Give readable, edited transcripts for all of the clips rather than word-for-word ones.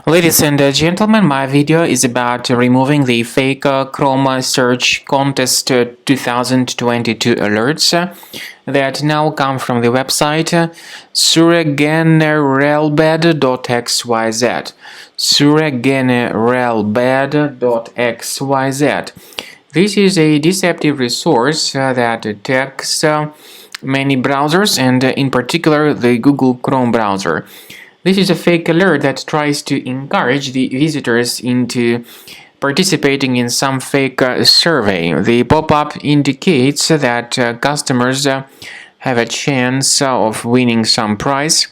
Ladies and gentlemen, my video is about removing the fake Chrome Search Contest 2022 alerts that now come from the website Suregeneralbed.xyz. Suregeneralbed.xyz. This is a deceptive resource that attacks many browsers and in particular the Google Chrome browser. This is a fake alert that tries to encourage the visitors into participating in some fake survey. The pop-up indicates that customers have a chance of winning some prize.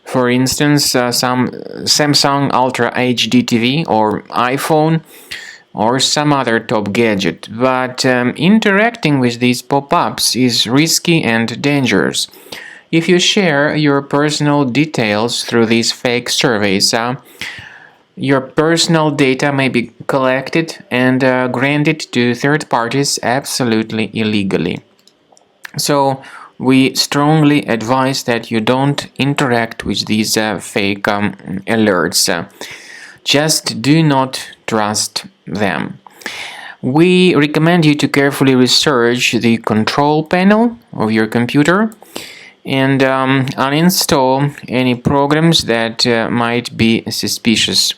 For instance, some Samsung Ultra HD TV or iPhone or some other top gadget. But interacting with these pop-ups is risky and dangerous. If you share your personal details through these fake surveys, your personal data may be collected and granted to third parties absolutely illegally. So we strongly advise that you don't interact with these fake alerts. Just do not trust them. We recommend you to carefully research the control panel of your computer and uninstall any programs that might be suspicious.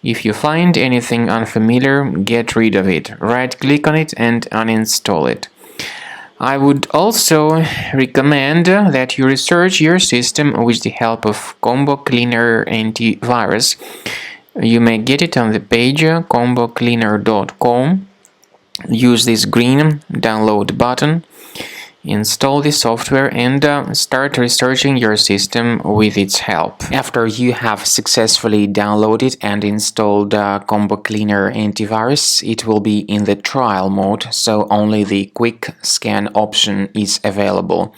If you find anything unfamiliar, get rid of it. Right-click on it and uninstall it. I would also recommend that you research your system with the help of Combo Cleaner Antivirus. You may get it on the page combocleaner.com. Use this green download button. Install the software and start researching your system with its help. After you have successfully downloaded and installed Combo Cleaner Antivirus, it will be in the trial mode, so only the quick scan option is available.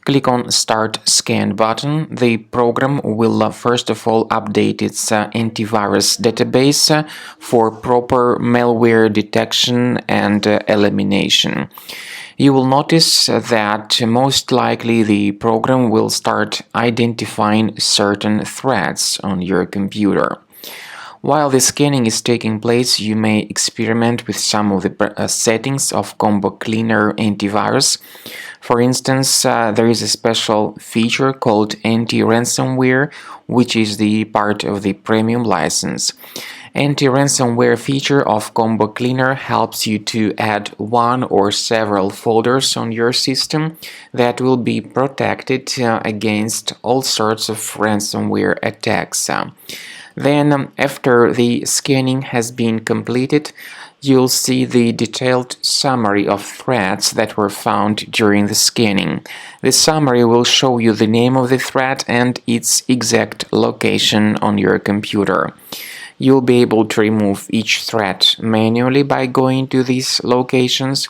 Click on Start Scan button. The program will first of all update its antivirus database for proper malware detection and elimination. You will notice that most likely the program will start identifying certain threats on your computer. While the scanning is taking place, you may experiment with some of the settings of Combo Cleaner Antivirus. For instance, there is a special feature called anti-ransomware, which is the part of the premium license. Anti-ransomware feature of Combo Cleaner helps you to add one or several folders on your system that will be protected against all sorts of ransomware attacks. Then, after the scanning has been completed, you'll see the detailed summary of threats that were found during the scanning. The summary will show you the name of the threat and its exact location on your computer. You'll be able to remove each threat manually by going to these locations,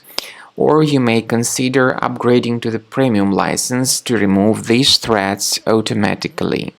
or you may consider upgrading to the premium license to remove these threats automatically.